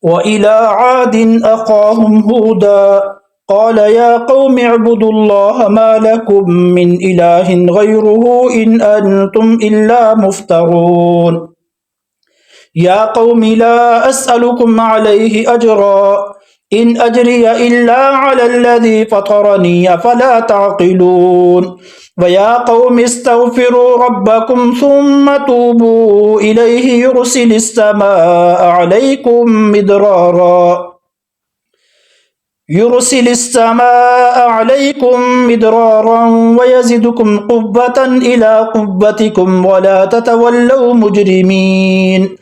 وإلى عاد أخاهم هودا قال يا قوم اعبدوا الله ما لكم من إله غيره إن أنتم إلا مفترون يا قوم لا أسألكم عليه أجرا إن أجري إلا على الذي فطرني أفلا تعقلون ويا قوم استغفروا ربكم ثم توبوا إليه يرسل السماء عليكم مدرارا ويزدكم قوة إلى قوتكم ولا تتولوا مجرمين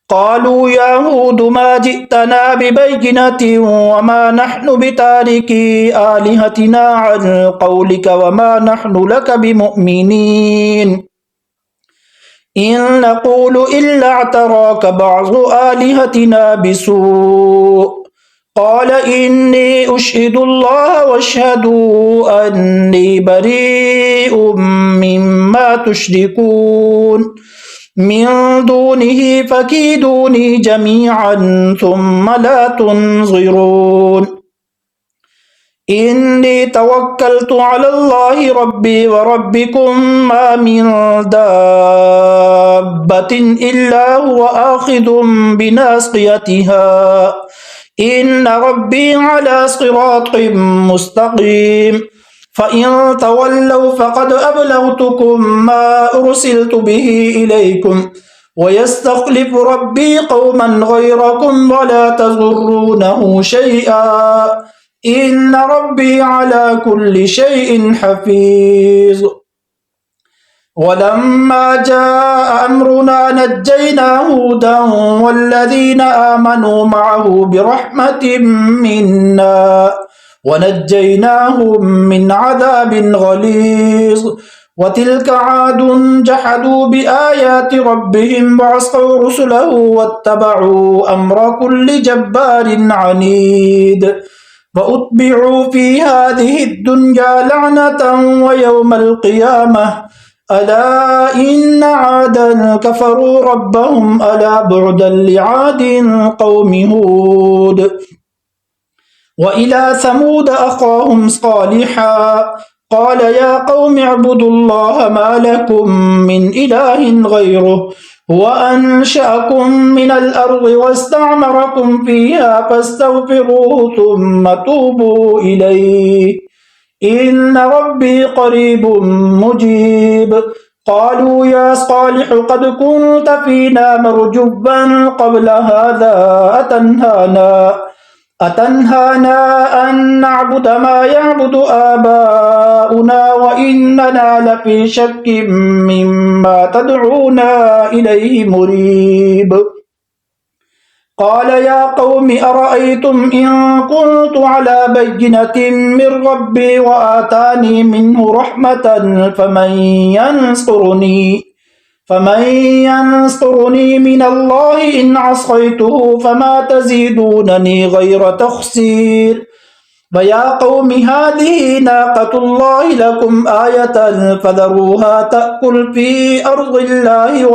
قالوا يا هود ما جئتنا ببينة وما نحن بتاركي آلهتنا عن قولك وما نحن لك بمؤمنين إن نقول إلا اعتراك بعض آلهتنا بسوء قال إني أشهد الله واشهدوا أني بريء مما تشركون من دونه فكيدوني جميعا ثم لا تنظرون إني توكلت على الله ربي وربكم ما من دابة إلا هو آخذ بناصيتها إن ربي على صراط مستقيم فإن تولوا فقد أبلغتكم ما أرسلت به إليكم ويستخلف ربي قوما غيركم ولا تضرونه شيئا إن ربي على كل شيء حفيظ ولما جاء أمرنا نجينا هودا والذين آمنوا معه برحمة منا ونجيناهم من عذاب غليظ وتلك عاد جحدوا بآيات ربهم وعصوا رسله واتبعوا أمر كل جبار عنيد وأتبعوا في هذه الدنيا لعنة ويوم القيامة ألا إن عادا كفروا ربهم ألا بعدا لعاد قوم هود وإلى ثمود أخاهم صالحا قال يا قوم اعبدوا الله ما لكم من إله غيره هو أنشأكم من الأرض واستعمركم فيها فاستغفروه ثم توبوا إليه إن ربي قريب مجيب قالوا يا صالح قد كنت فينا مرجبا قبل هذا أتنهانا أن نعبد ما يعبد آباؤنا وإننا لفي شك مما تدعونا إليه مريب قال يا قوم أرأيتم إن كنت على بينة من ربي وآتاني منه رحمة فمن ينصرني من الله إن عصيته فما تزيدونني غير تخسير ويا قوم هذه ناقة الله لكم آية فذروها تأكل في أرض الله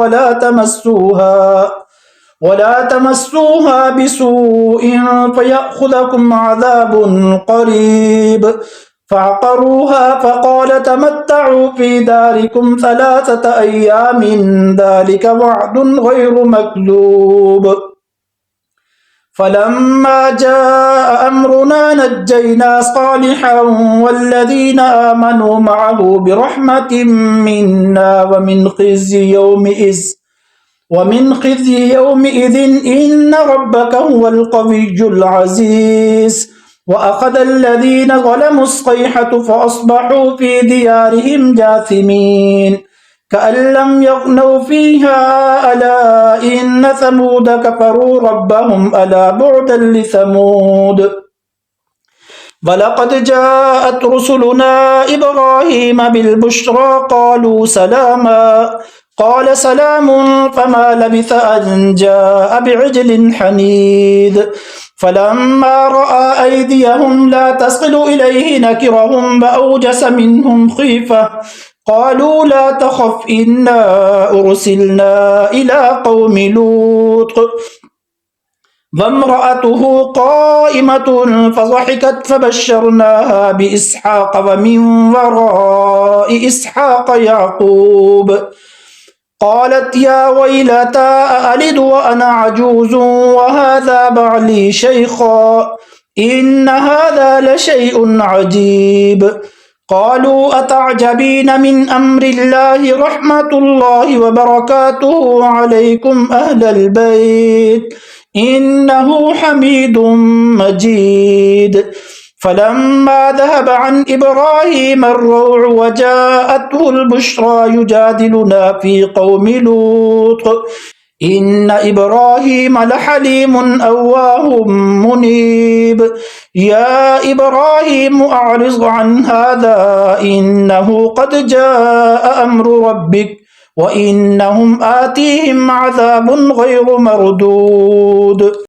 ولا تمسوها بسوء فيأخذكم عذاب قريب فعقروها فقال تمتعوا في داركم 3 أيام ذلك وعد غير مكذوب فلما جاء أمرنا نجينا صالحا والذين آمنوا معه برحمة منا ومن خزي يومئذ إن ربك هو القوي العزيز وأخذ الذين ظلموا الصيحة فأصبحوا في ديارهم جاثمين كأن لم يغنوا فيها ألا إن ثمود كفروا ربهم ألا بعدا لثمود ولقد جاءت رسلنا إبراهيم بالبشرى قالوا سلاما قال سلام فما لبث أن جاء بعجل حنيذ فلما رأى أيديهم لا تصل إليه نكرهم وأوجس منهم خيفة قالوا لا تخف إنا أرسلنا إلى قوم لوط وامرأته قائمة فضحكت فبشرناها بإسحاق ومن وراء إسحاق يعقوب قالت يا ويلتى أألد وأنا عجوز وهذا بعلي شيخا إن هذا لشيء عجيب قالوا أتعجبين من أمر الله رحمة الله وبركاته عليكم أهل البيت إنه حميد مجيد فلما ذهب عن إبراهيم الروع وجاءته البشرى يجادلنا في قوم لوط إن إبراهيم لحليم أواه منيب يا إبراهيم أعرض عن هذا إنه قد جاء أمر ربك وإنهم آتيهم عذاب غير مردود